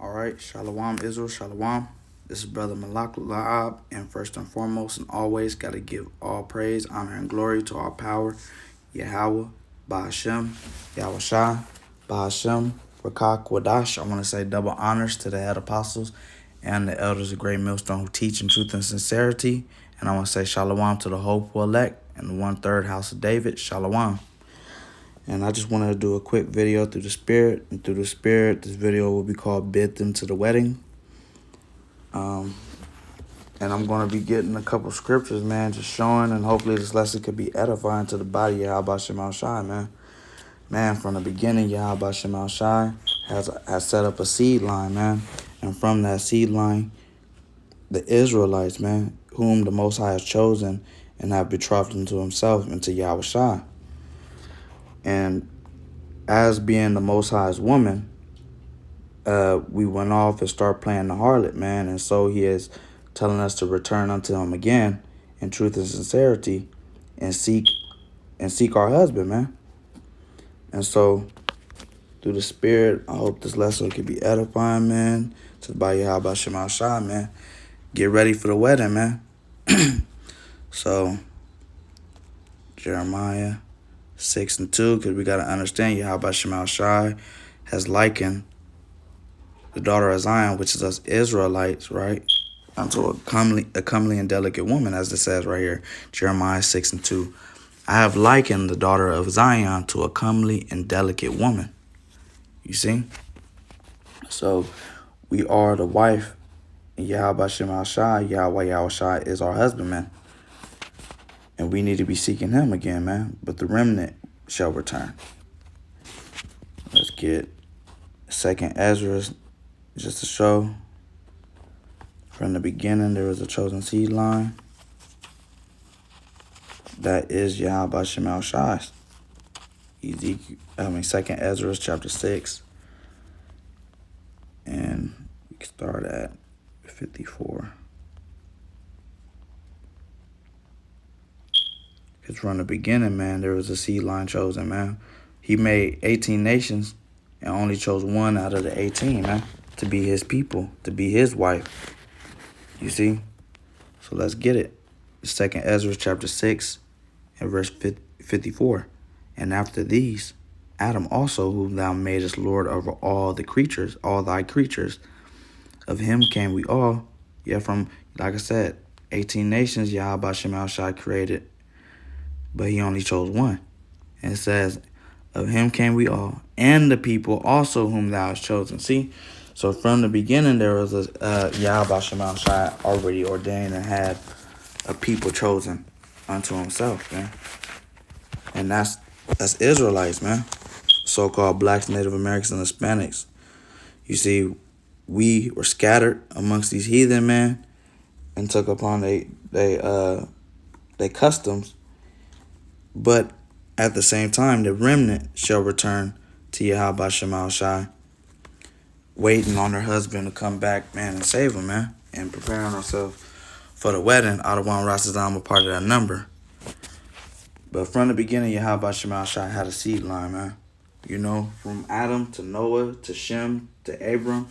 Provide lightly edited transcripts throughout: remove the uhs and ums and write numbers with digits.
All right, Shalawam Israel, Shalawam. This is Brother Malak Laab, and first and foremost and always got to give all praise, honor, and glory to our power, Yahawah, bahasham, Yahawashi, bahasham, Barak, Wadash. I want to say double honors to the head apostles and the elders of Great Millstone who teach in truth and sincerity. And I want to say Shalawam to the hopeful elect and the 1/3 house of David, Shalawam. And I just wanted to do a quick video through the Spirit. And through the Spirit, this video will be called Bid Them to the Wedding. And I'm going to be getting a couple scriptures, man, just showing. And hopefully this lesson could be edifying to the body of Yahawashi, man. Man, from the beginning, Yahawashi has set up a seed line, man. And from that seed line, the Israelites, man, whom the Most High has chosen and have betrothed into himself, into Yahawashi. And as being the Most High's woman, we went off and started playing the harlot, man. And so he is telling us to return unto him again in truth and sincerity and seek our husband, man. And so through the Spirit, I hope this lesson could be edifying, man. To the body of Yahawashi, man. Get ready for the wedding, man. So Jeremiah 6:2, because we got to understand Yahawashi has likened the daughter of Zion, which is us Israelites, right, unto a comely and delicate woman, as it says right here, Jeremiah 6:2. I have likened the daughter of Zion to a comely and delicate woman. You see? So we are the wife, and Yahweh is our husbandman. And we need to be seeking him again, man. But the remnant shall return. Let's get 2nd Ezra, just to show. From the beginning, there was a chosen seed line. That is Yahawashi. 2nd Ezra chapter 6. And we can start at 54. Because from the beginning, man, there was a seed line chosen, man. He made 18 nations and only chose one out of the 18, man, to be his people, to be his wife. You see? So let's get it. 2nd Ezra chapter 6 and verse 54. And after these, Adam also, whom thou madest Lord over all the creatures, all thy creatures, of him came we all. Yeah, from, like I said, 18 nations Yahawashi created, but he only chose one. And it says, of him came we all, and the people also whom thou hast chosen. See? So from the beginning, there was a Yahawashi already ordained and had a people chosen unto himself, man. And that's Israelites, man. So-called blacks, Native Americans, and Hispanics. You see, we were scattered amongst these heathen, man, and took upon they customs. But at the same time, the remnant shall return to Yahawashi, waiting on her husband to come back, man, and save him, man, and preparing ourselves for the wedding. Adawan Rasadam a part of that number. But from the beginning, Yahawashi had a seed line, man. You know, from Adam to Noah to Shem to Abram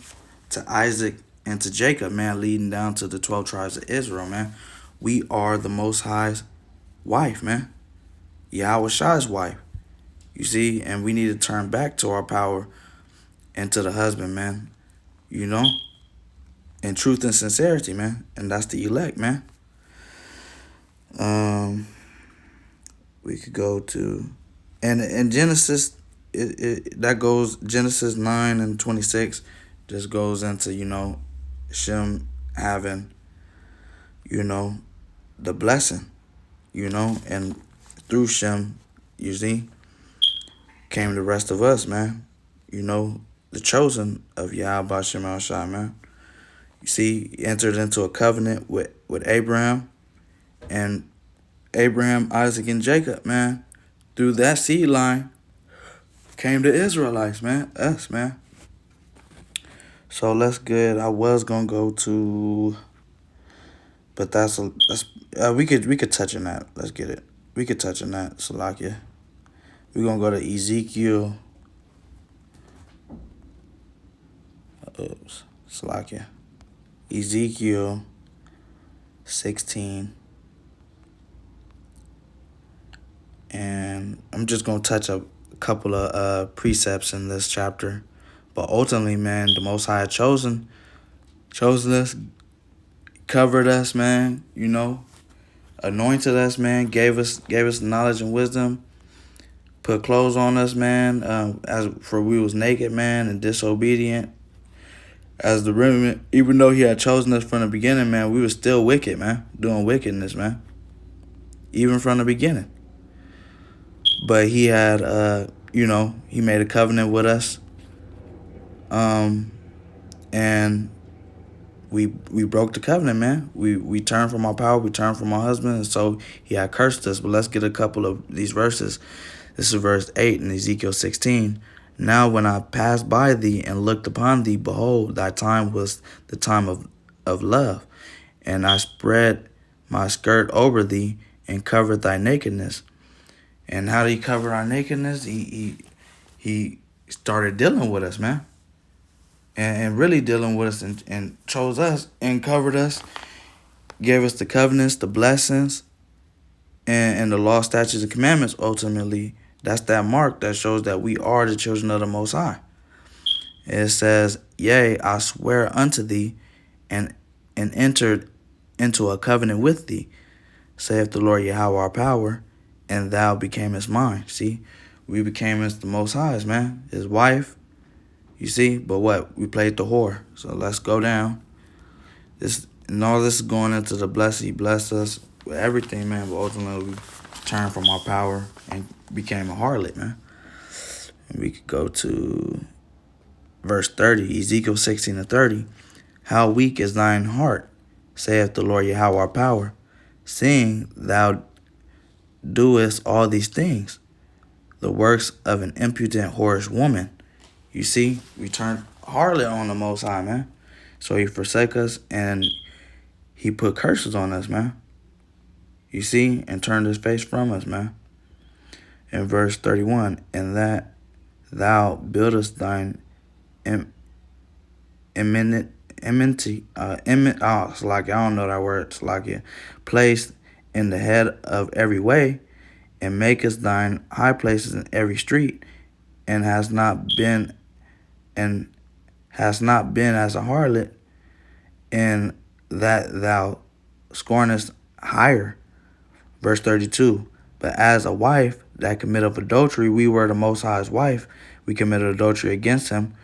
to Isaac and to Jacob, man, leading down to the 12 tribes of Israel, man. We are the Most High's wife, man. Yahawashi's wife. You see, and we need to turn back to our power and to the husband, man. You know, in truth and sincerity, man. And that's the elect, man. We could go to, and in Genesis, that goes, Genesis 9 and 26 just goes into, you know, Shem having, you know, the blessing, you know, and through Shem, you see, came the rest of us, man. You know, the chosen of Yahawashi, man. You see, he entered into a covenant with Abraham, and Abraham, Isaac, and Jacob, man. Through that seed line came the Israelites, man. Us, man. So let's get. I was gonna go to, but we could touch on that. Let's get it. We could touch on that, Salakia. We're gonna go to Ezekiel Salakia. Ezekiel 16. And I'm just going to touch a couple of precepts in this chapter. But ultimately, man, the Most High had chosen us, covered us, man, anointed us, man, gave us knowledge and wisdom, put clothes on us, man, as for we was naked, man, and disobedient. As the remnant, even though he had chosen us from the beginning, man, we were still wicked, man, doing wickedness, man, even from the beginning. But he had, he made a covenant with us, and we broke the covenant, man. We turned from our power, we turned from our husband, and so he had cursed us. But let's get a couple of these verses. This is verse 8 in Ezekiel 16. Now when I passed by thee and looked upon thee, behold, thy time was the time of love. And I spread my skirt over thee and covered thy nakedness. And how did he cover our nakedness? He started dealing with us, man. And really dealing with us and chose us and covered us, gave us the covenants, the blessings, and the law, statutes, and commandments. Ultimately, that's that mark that shows that we are the children of the Most High. It says, yea, I swear unto thee and entered into a covenant with thee, saith the Lord Yahawah our power, and thou becamest mine. See, we became as the Most High's, man, his wife. You see, but what? We played the whore. So let's go down. All this is going into the blessing. He blessed us with everything, man. But ultimately, we turned from our power and became a harlot, man. And we could go to verse 30, Ezekiel 16:30. How weak is thine heart, saith the Lord Yahawah our power, seeing thou doest all these things, the works of an impudent, whorish woman. You see, we turned harlot on the Most High, man. So he forsake us and he put curses on us, man. You see, and turned his face from us, man. In verse 31, and that thou buildest thine enmity, I don't know that word, placed in the head of every way, and makest thine high places in every street, and has not been as a harlot, and that thou scornest hire. Verse 32, but as a wife that committeth adultery, we were the Most High's wife. We committed adultery against him,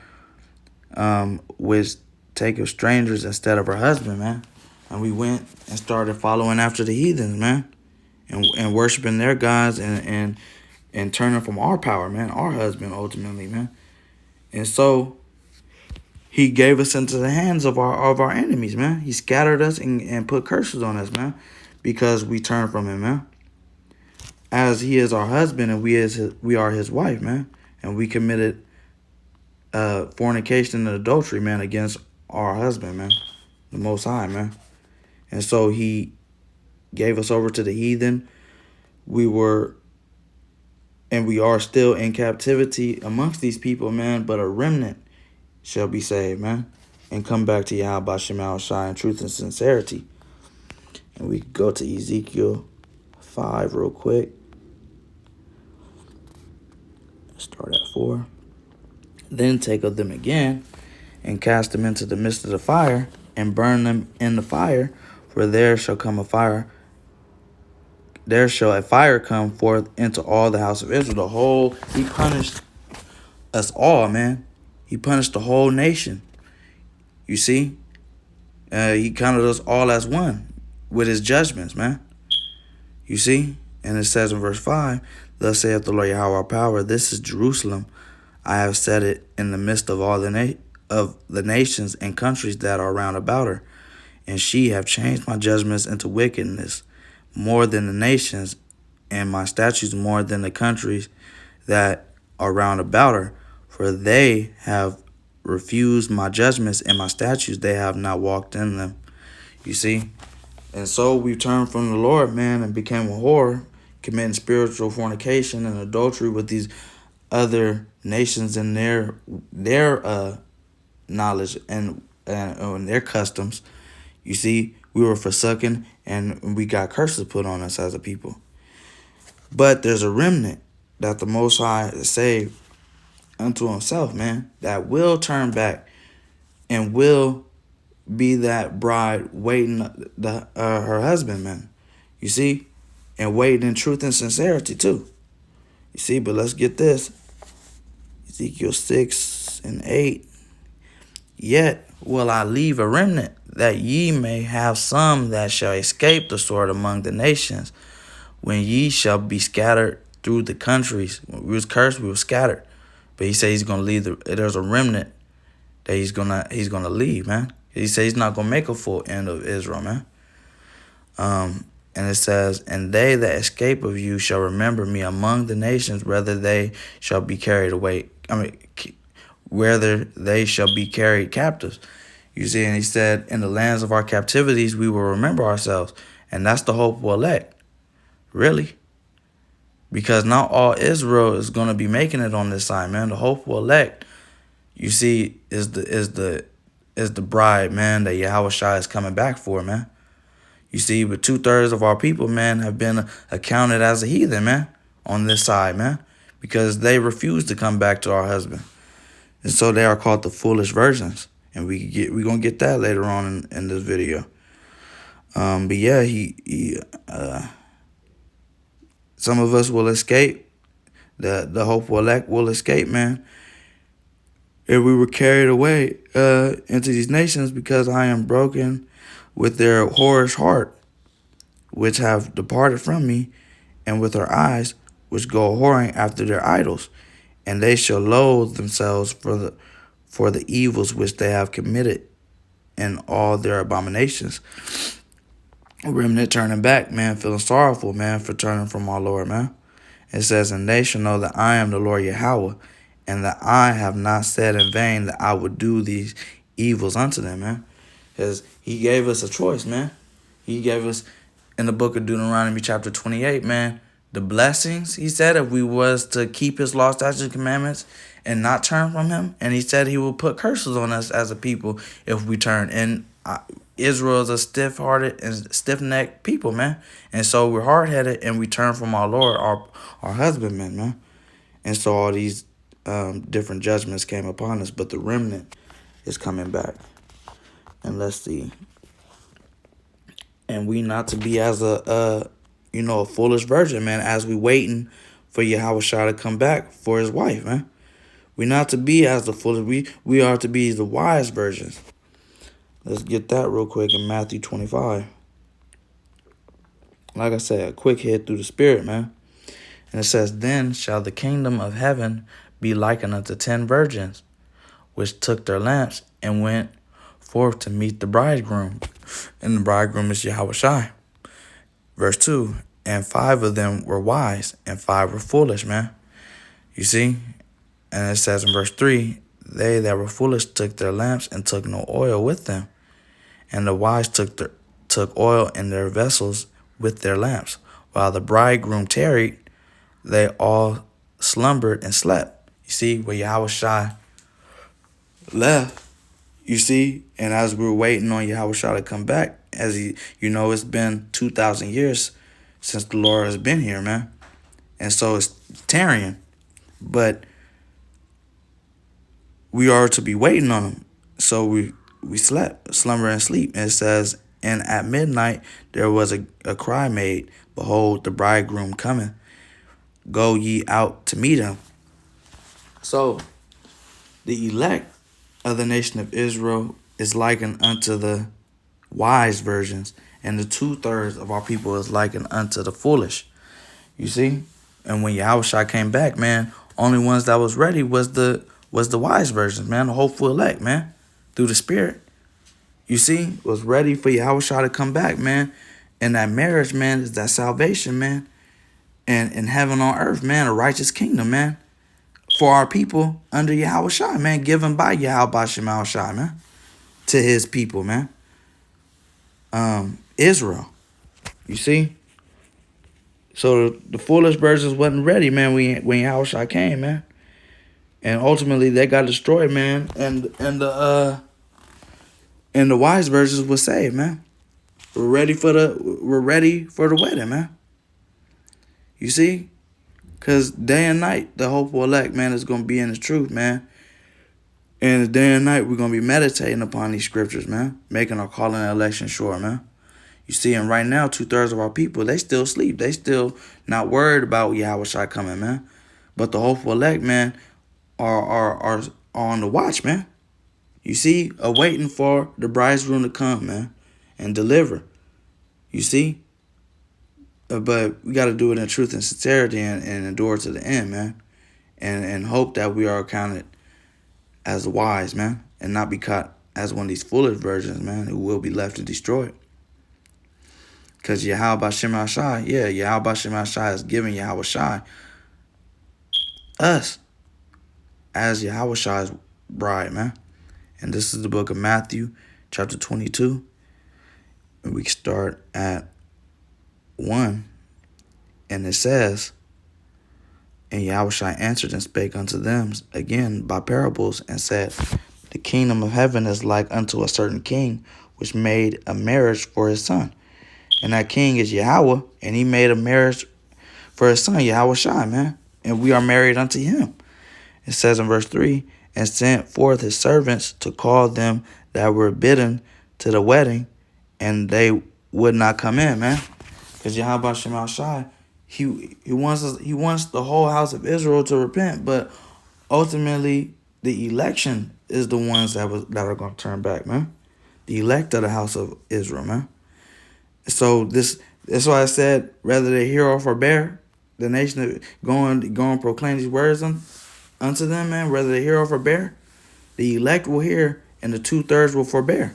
which taketh strangers instead of her husband, man. And we went and started following after the heathens, man, and worshiping their gods and turning from our power, man, our husband ultimately, man. And so he gave us into the hands of our enemies, man. He scattered us and put curses on us, man, because we turned from him, man. As he is our husband and we are his wife, man. And we committed fornication and adultery, man, against our husband, man, the Most High, man. And so he gave us over to the heathen. We were and we are still in captivity amongst these people, man, but a remnant shall be saved, man, and come back to Yahawashi in truth and sincerity. And we go to Ezekiel 5 real quick. Start at 4. Then take of them again, and cast them into the midst of the fire, and burn them in the fire, for there shall come a fire. There shall a fire come forth into all the house of Israel. He punished us all, man. He punished the whole nation. You see? He counted us all as one with his judgments, man. You see? And it says in verse 5, thus saith the Lord Yahawah our power, this is Jerusalem. I have set it in the midst of all the nations and countries that are round about her. And she have changed my judgments into wickedness more than the nations, and my statutes more than the countries that are round about her. For they have refused my judgments and my statutes, they have not walked in them. You see? And so we turned from the Lord, man, and became a whore, committing spiritual fornication and adultery with these other nations and their knowledge and their customs. You see, we were forsaken and we got curses put on us as a people. But there's a remnant that the Most High saved unto himself, man, that will turn back and will be that bride waiting her husband, man. You see? And waiting in truth and sincerity, too. You see? But let's get this. Ezekiel 6 and 8. Yet will I leave a remnant, that ye may have some that shall escape the sword among the nations, when ye shall be scattered through the countries. When we was cursed, we were scattered. But he said he's gonna leave. There's a remnant that he's gonna leave, man. He said he's not gonna make a full end of Israel, man. And it says, and they that escape of you shall remember me among the nations, whether they shall be carried away. Whether they shall be carried captives. You see, and he said, in the lands of our captivities, we will remember ourselves. And that's the hopeful elect. Really. Because not all Israel is going to be making it on this side, man. The hopeful elect, you see, is the bride, man, that Yahawashi is coming back for, man. You see, but 2/3 of our people, man, have been accounted as a heathen, man, on this side, man, because they refuse to come back to our husband. And so they are called the foolish virgins. And we're going to get that later on in this video. But yeah, some of us will escape. The hopeful elect will escape, man. And we were carried away into these nations, because I am broken with their whorish heart, which have departed from me, and with their eyes, which go whoring after their idols. And they shall loathe themselves for the evils which they have committed and all their abominations. A remnant turning back, man, feeling sorrowful, man, for turning from our Lord, man. It says, and they shall know that I am the Lord Yahawah, and that I have not said in vain that I would do these evils unto them, man. Because he gave us a choice, man. He gave us, in the book of Deuteronomy chapter 28, man, the blessings, he said, if we was to keep his law, statutes, and commandments and not turn from him. And he said he will put curses on us as a people if we turn. And Israel is a stiff-hearted and stiff-necked people, man. And so we're hard-headed and we turn from our Lord, our husbandman, man. And so all these different judgments came upon us. But the remnant is coming back. And let's see. And we not to be as a foolish virgin, man, as we waiting for Yahawashi to come back for his wife, man. We not to be as the foolish. We are to be the wise virgins. Let's get that real quick in Matthew 25. Like I said, a quick hit through the spirit, man. And it says, then shall the kingdom of heaven be likened unto 10 virgins, which took their lamps and went forth to meet the bridegroom. And the bridegroom is Yahawashi. Verse 2, and 5 of them were wise, and 5 were foolish, man. You see? And it says in verse 3, they that were foolish took their lamps and took no oil with them. And the wise took oil in their vessels with their lamps. While the bridegroom tarried, they all slumbered and slept. You see, where Yahawashi left, you see, and as we were waiting on Yahawashi to come back, as it's been 2,000 years since the Lord has been here, man. And so it's tarrying. But we are to be waiting on him. So we slept, slumber and sleep. And it says, and at midnight there was a cry made, behold, the bridegroom cometh. Go ye out to meet him. So the elect of the nation of Israel is likened unto the wise virgins, and the 2/3 of our people is likened unto the foolish. You see? And when Yahawashi came back, man, only ones that was ready was the wise virgins, man, the hopeful elect, man, through the spirit. You see, was ready for Yahawashi to come back, man. And that marriage, man, is that salvation, man. And in heaven on earth, man, a righteous kingdom, man, for our people under Yahawashi, man, given by Yahawashi, man, to his people, man. Israel. You see? So the foolish virgins wasn't ready, man, when Yahawashi came, man. And ultimately they got destroyed, man. And the wise virgins were saved, man. We're ready for the wedding, man. You see? Because day and night, the hopeful elect, man, is going to be in the truth, man. And day and night, we're going to be meditating upon these scriptures, man. Making our calling and election sure, man. You see, and right now, 2/3 of our people, they still sleep. They still not worried about Yahawashi coming, man. But the hopeful elect, man, are on the watch, man. You see, awaiting for the bridegroom to come, man, and deliver. You see? But we got to do it in truth and sincerity and endure to the end, man. And hope that we are counted as wise, man, and not be caught as one of these foolish virgins, man, who will be left and destroyed. Because Yahawashi, Yahawashi is giving Yahawashi us as Yahawashi's bride, man. And this is the book of Matthew, chapter 22. And we start at 1. And it says, and Yahawashi answered and spake unto them again by parables, and said, the kingdom of heaven is like unto a certain king, which made a marriage for his son. And that king is Yahweh, and he made a marriage for his son, Yahawashi, man. And we are married unto him. It says in verse 3, and sent forth his servants to call them that were bidden to the wedding, and they would not come in, man. Because Yahawashi, he wants the whole house of Israel to repent, but ultimately the election is the ones that are going to turn back, man. The elect of the house of Israel, man. So that's why I said, rather they hear or forbear, the nation go and proclaim these words unto them, man. Whether they hear or forbear, the elect will hear, and the 2/3 will forbear.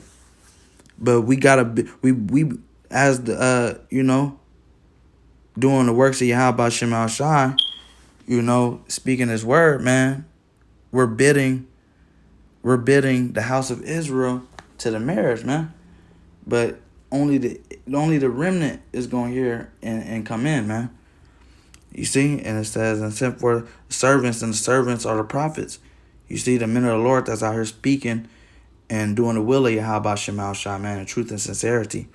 But we gotta we as the doing the works of Yahawashi, speaking His word, man. We're bidding the house of Israel to the marriage, man. But only the remnant is going to hear and come in, man. You see, and it says, and sent for servants, and the servants are the prophets. You see, the men of the Lord that's out here speaking and doing the will of Yahawashi, man, in truth and sincerity,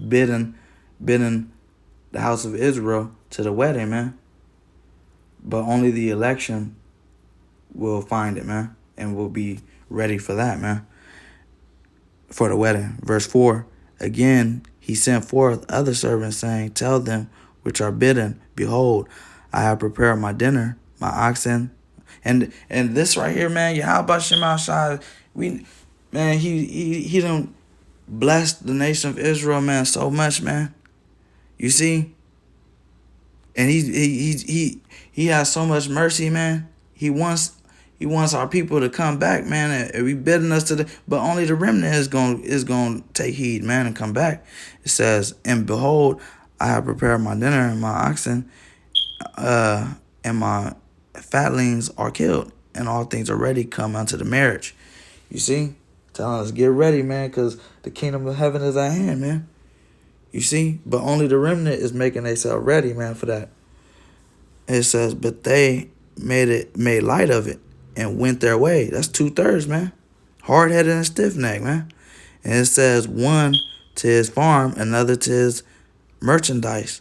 bidding the house of Israel to the wedding, man. But only the election will find it, man, and will be ready for that, man, for the wedding. Verse 4, again, he sent forth other servants, saying, tell them which are bidden, behold, I have prepared my dinner, my oxen. And this right here, man, Yahawashi, he done blessed the nation of Israel, man, so much, man. You see? And he has so much mercy, man. He wants our people to come back, man, and we bidding us but only the remnant is going to take heed, man, and come back. It says, and behold, I have prepared my dinner, and my oxen and my fatlings are killed, and all things are ready, come unto the marriage. You see? Telling us, get ready, man, because the kingdom of heaven is at hand, man. You see? But only the remnant is making themselves ready, man, for that. It says, but they made light of it and went their way. That's 2/3, man. Hard-headed and stiff-necked, man. And it says, one to his farm, another to his merchandise.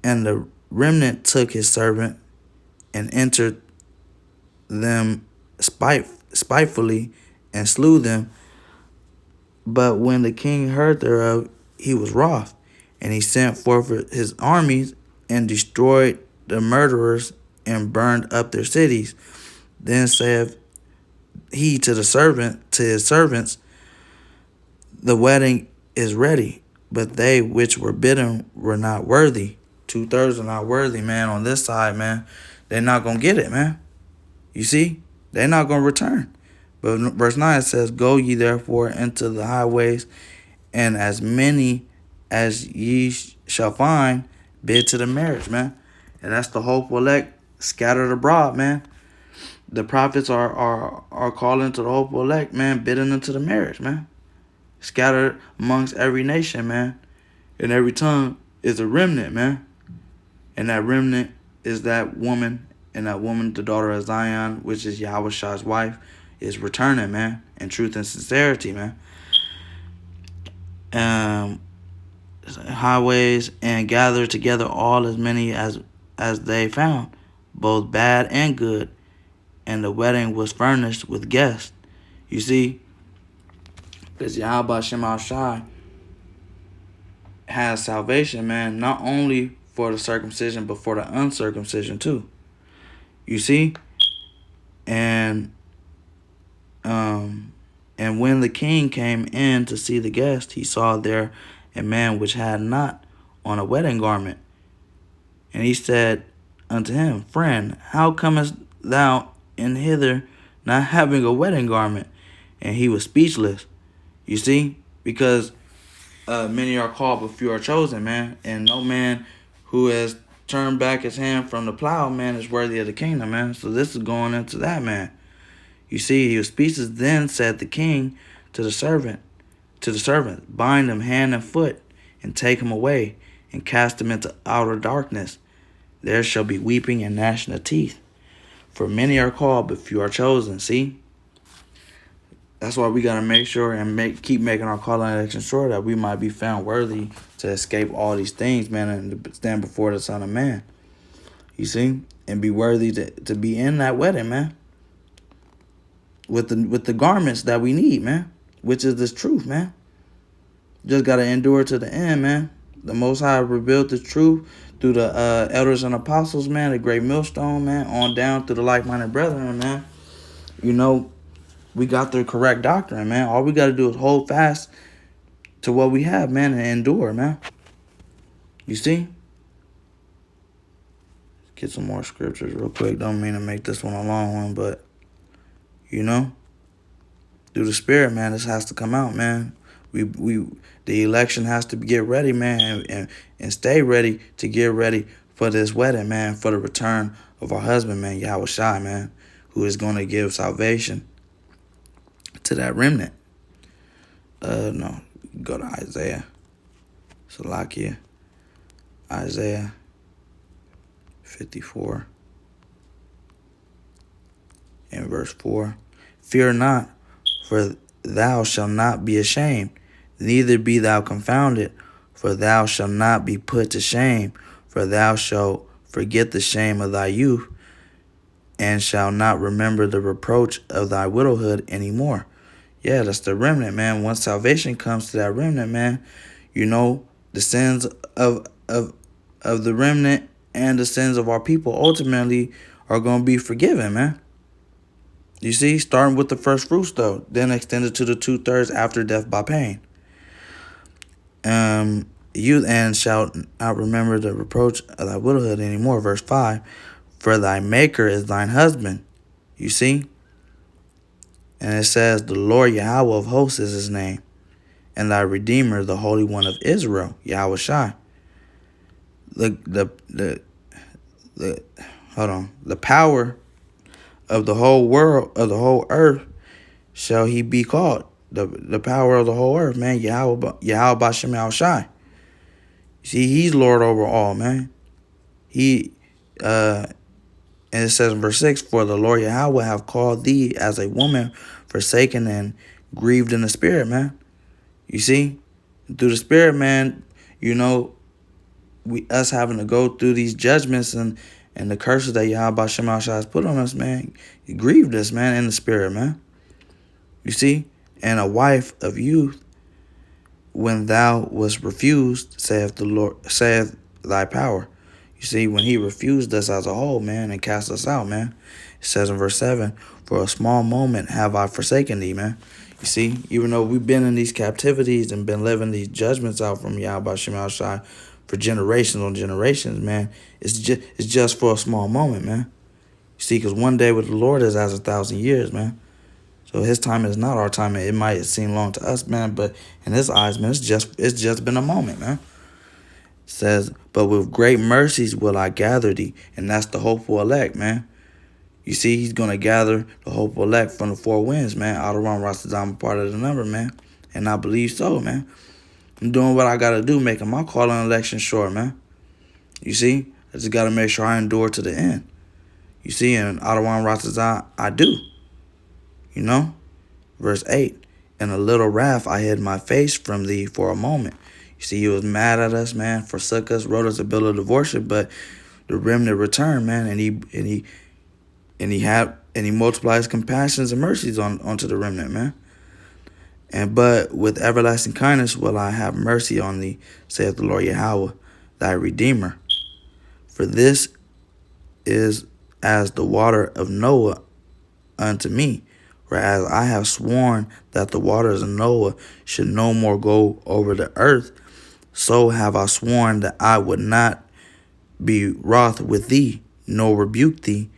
And the remnant took his servant and entered them spitefully and slew them. But when the king heard thereof, he was wroth, and he sent forth his armies and destroyed the murderers and burned up their cities. Then saith he to his servants, the wedding is ready, but they which were bidden were not worthy. 2/3 are not worthy, man, on this side, man. They're not going to get it, man. You see? They're not going to return. But verse 9 says, go ye therefore into the highways, and as many as ye shall find, bid to the marriage, man. And that's the hopeful elect scattered abroad, man. The prophets are calling to the hopeful elect, man, bidding them to the marriage, man. Scattered amongst every nation, man. And every tongue is a remnant, man. And that remnant is that woman and that woman, the daughter of Zion, which is Yahawashi's wife, is returning, man, in truth and sincerity, man. Highways, and gather together all as many as they found, both bad and good, and the wedding was furnished with guests. You see, because Yahweh Shem Shai has salvation, man, not only for the circumcision, but for the uncircumcision too. You see? And when the king came in to see the guest, he saw there a man which had not on a wedding garment. And he said unto him, Friend, how comest thou in hither not having a wedding garment? And he was speechless. You see? Because many are called, but few are chosen, man. And no man who has turned back his hand from the plow, man, is worthy of the kingdom, man. So this is going into that, man. You see, he was speechless. Then said the king to the servant, bind him hand and foot, and take him away, and cast him into outer darkness. There shall be weeping and gnashing of teeth. For many are called, but few are chosen. See? That's why we gotta make sure and keep making our call and election sure that we might be found worthy to escape all these things, man, and to stand before the Son of Man. You see? And be worthy to be in that wedding, man. With the garments that we need, man. Which is this truth, man. Just gotta endure to the end, man. The Most High revealed the truth through the elders and apostles, man, the great millstone, man, on down through the like-minded brethren, man. You know, we got the correct doctrine, man. All we got to do is hold fast to what we have, man, and endure, man. You see? Get some more scriptures real quick. Don't mean to make this one a long one, but, you know, through the Spirit, man, this has to come out, man. The election has to get ready, man, and stay ready to get ready for this wedding, man, for the return of our husband, man, Yahawashi, man, who is going to give salvation to that remnant. No, go to Isaiah. Salakia. Isaiah 54 and verse 4. Fear not, for thou shalt not be ashamed, neither be thou confounded, for thou shalt not be put to shame, for thou shalt forget the shame of thy youth, and shalt not remember the reproach of thy widowhood any more. Yeah, that's the remnant, man. Once salvation comes to that remnant, man, you know, the sins of the remnant and the sins of our people ultimately are going to be forgiven, man. You see, starting with the first fruits, though, then extended to the 2/3 after death by pain. You and shalt not remember the reproach of thy widowhood anymore. Verse 5, for thy maker is thine husband. You see? And it says, the Lord Yahweh of hosts is his name, and thy Redeemer, the Holy One of Israel, Yahawashi. The power of the whole world, of the whole earth, shall he be called. The power of the whole earth, man, Yahweh Shem Shai. See, he's Lord over all, man. And it says in verse 6, for the Lord Yahweh have called thee as a woman forsaken and grieved in the spirit, man. You see? Through the spirit, man, you know, us having to go through these judgments and the curses that Yahweh Shem Shai has put on us, man. He grieved us, man, in the spirit, man. You see? And a wife of youth, when thou wast refused, saith the Lord, saith thy power. You see, when he refused us as a whole, man, and cast us out, man. It says in verse 7, for a small moment have I forsaken thee, man. You see, even though we've been in these captivities and been living these judgments out from Yahweh Shem Shai for generations on generations, man, it's just for a small moment, man. You see, because one day with the Lord is as 1,000 years, man. So his time is not our time. It might seem long to us, man, but in his eyes, man, it's just been a moment, man. It says, but with great mercies will I gather thee. And that's the hopeful elect, man. You see, he's going to gather the hopeful elect from the four winds, man. Out around Rastadam, part of the number, man. And I believe so, man. I'm doing what I got to do, making my call on election sure, man. You see, I just got to make sure I endure to the end. You see, in Adawan Ratazah, I do. You know? Verse 8. In a little wrath I hid my face from thee for a moment. You see, he was mad at us, man, forsook us, wrote us a bill of divorce, but the remnant returned, man, and he multiplied his compassions and mercies onto the remnant, man. But with everlasting kindness will I have mercy on thee, saith the Lord Yahawah, thy Redeemer. For this is as the water of Noah unto me, whereas I have sworn that the waters of Noah should no more go over the earth, so have I sworn that I would not be wroth with thee, nor rebuke thee.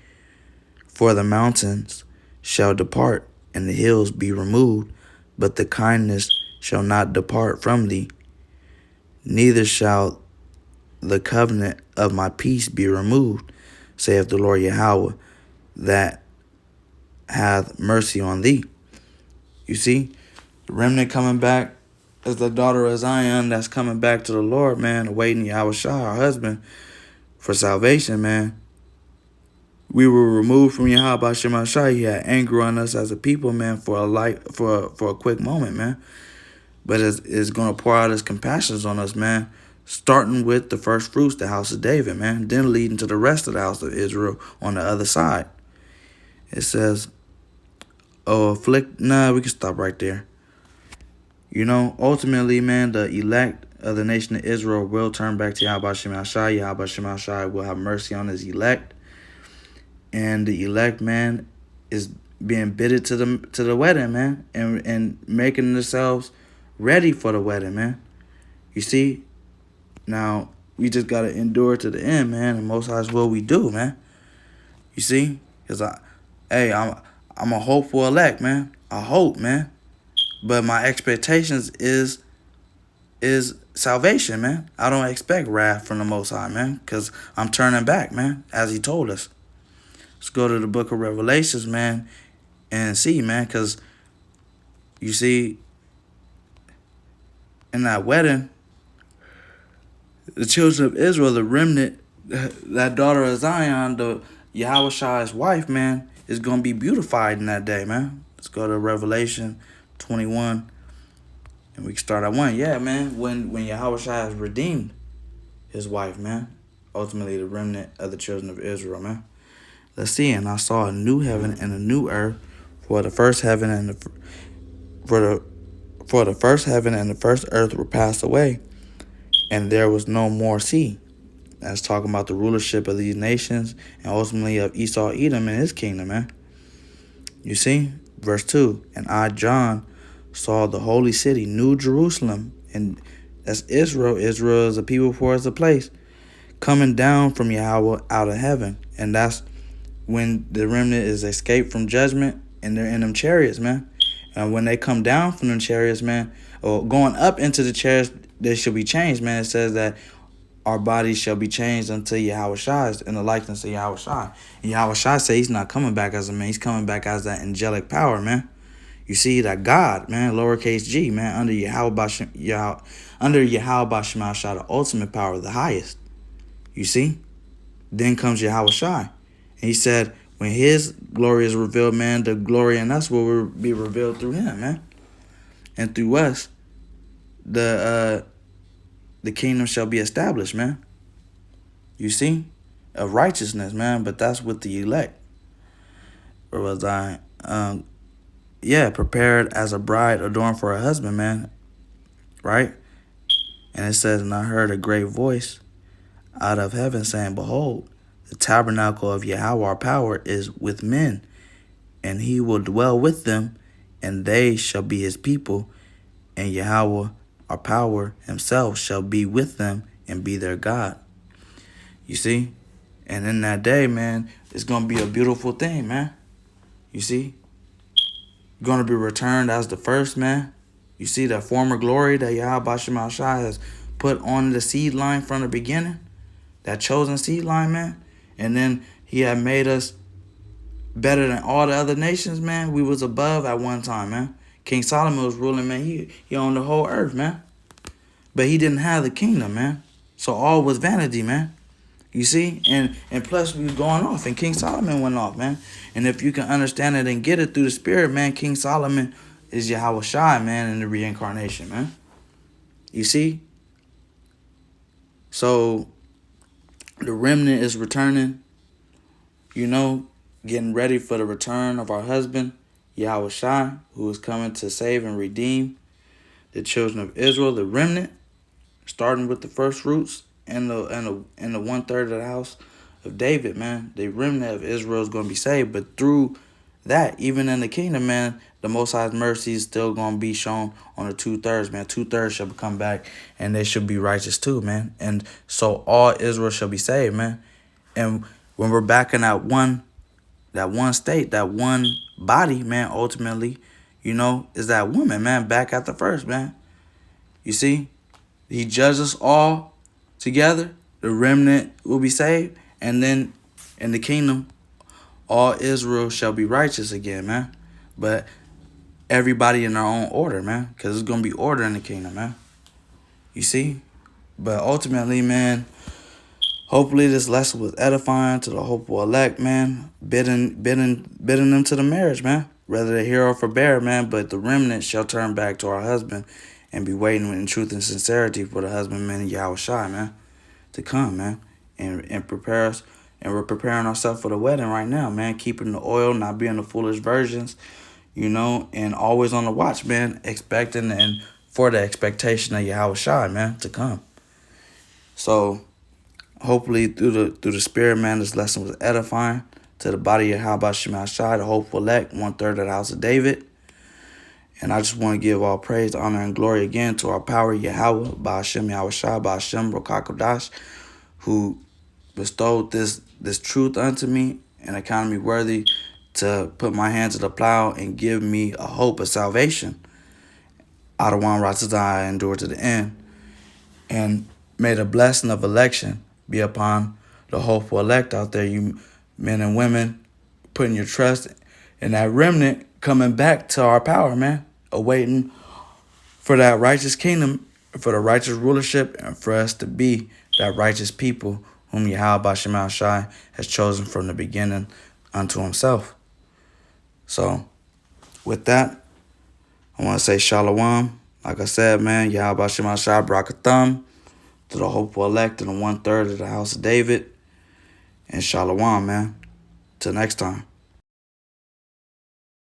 For the mountains shall depart, and the hills be removed, but the kindness shall not depart from thee. Neither shall the covenant of my peace be removed, saith the Lord Yahawah, that hath mercy on thee. You see, the remnant coming back as the daughter of Zion that's coming back to the Lord, man, awaiting Yahawashi, our husband, for salvation, man. We were removed from Yahweh Shemashai. He had anger on us as a people, man, for a quick moment, man. But it's going to pour out his compassions on us, man, starting with the first fruits, the house of David, man, then leading to the rest of the house of Israel on the other side. It says, we can stop right there. You know, ultimately, man, the elect of the nation of Israel will turn back to Yahweh Shemashai. Yahweh Shemashai will have mercy on his elect. And the elect, man, is being bidded to the wedding, man, and making themselves ready for the wedding, man. You see, now we just gotta endure to the end, man. And Most High's will we do, man. You see, because I'm a hopeful elect, man. I hope, man, but my expectations is salvation, man. I don't expect wrath from the Most High, man, because I'm turning back, man, as He told us. Let's go to the book of Revelations, man, and see, man, because you see, in that wedding, the children of Israel, the remnant, that daughter of Zion, the Yahawashi's wife, man, is going to be beautified in that day, man. Let's go to Revelation 21, and we can start at 1. Yeah, man, when Yahawashi has redeemed his wife, man, ultimately the remnant of the children of Israel, man. Let's see, and I saw a new heaven and a new earth, for the first heaven and the first heaven and the first earth were passed away, and there was no more sea. That's talking about the rulership of these nations and ultimately of Esau, Edom, and his kingdom, man. You see, verse 2, and I, John, saw the holy city, New Jerusalem, and that's Israel. Israel is a people for us a place, coming down from Yahweh out of heaven, and that's when the remnant is escaped from judgment and they're in them chariots, man. And when they come down from them chariots, man, or going up into the chariots, they shall be changed, man. It says that our bodies shall be changed unto Yahawashi in the likeness of Yahawashi. And Yahawashi say he's not coming back as a man. He's coming back as that angelic power, man. You see, that God, man, lowercase g, man, under Yahweh Shemashai, the ultimate power, the highest. You see? Then comes Yahawashi. And he said, when his glory is revealed, man, the glory in us will be revealed through him, man. And through us, the kingdom shall be established, man. You see? Of righteousness, man. But that's with the elect. Where was I? Prepared as a bride adorned for her husband, man. Right? And it says, and I heard a great voice out of heaven saying, behold, the tabernacle of Yahweh our power is with men, and he will dwell with them, and they shall be his people, and Yahweh our power himself shall be with them and be their God. You see? And in that day, man, it's going to be a beautiful thing, man. You see? You're going to be returned as the first, man. You see that former glory that Yahweh Shemashai has put on the seed line from the beginning? That chosen seed line, man. And then he had made us better than all the other nations, man. We was above at one time, man. King Solomon was ruling, man. He owned the whole earth, man. But he didn't have the kingdom, man. So all was vanity, man. You see? And plus we was going off and King Solomon went off, man. And if you can understand it and get it through the spirit, man, King Solomon is Yahawashi, man, in the reincarnation, man. You see? So the remnant is returning, you know, getting ready for the return of our husband, Yahawashi, who is coming to save and redeem the children of Israel, the remnant, starting with the first fruits and the 1/3 of the house of David, man. The remnant of Israel is going to be saved, but through that, even in the kingdom, man, the Most High's mercy is still going to be shown on the 2/3, man. 2/3 shall come back, and they shall be righteous too, man. And so all Israel shall be saved, man. And when we're back in that one state, that one body, man, ultimately, you know, is that woman, man, back at the first, man. You see? He judges us all together. The remnant will be saved. And then in the kingdom, all Israel shall be righteous again, man. But everybody in their own order, man. Because it's going to be order in the kingdom, man. You see? But ultimately, man, hopefully this lesson was edifying to the hopeful elect, man. Bidding them to the marriage, man. Whether they hear or forbear, man. But the remnant shall turn back to our husband and be waiting in truth and sincerity for the husbandman Yahawashi, man, to come, man, and prepare us. And we're preparing ourselves for the wedding right now, man, keeping the oil, not being the foolish virgins, you know, and always on the watch, man, expecting and for the expectation of Yahawashi, man, to come. So hopefully through the spirit, man, this lesson was edifying to the body of Yahawashi, the hopeful elect, 1/3 of the house of David. And I just want to give all praise, honor, and glory again to our power, Yahawah, bahasham, Yahawashi, bahasham, Rokakodash, who bestowed this truth unto me and accounted me worthy to put my hand to the plow and give me a hope of salvation. Adawan Ratazai endure to the end. And may the blessing of election be upon the hopeful elect out there, you men and women, putting your trust in that remnant coming back to our power, man. Awaiting for that righteous kingdom, for the righteous rulership, and for us to be that righteous people whom Yahweh has chosen from the beginning unto himself. So, with that, I want to say Shalawam. Like I said, man, Yahweh Barak Atham, to the hopeful elect and the 1/3 of the house of David. And Shalawam, man. Till next time.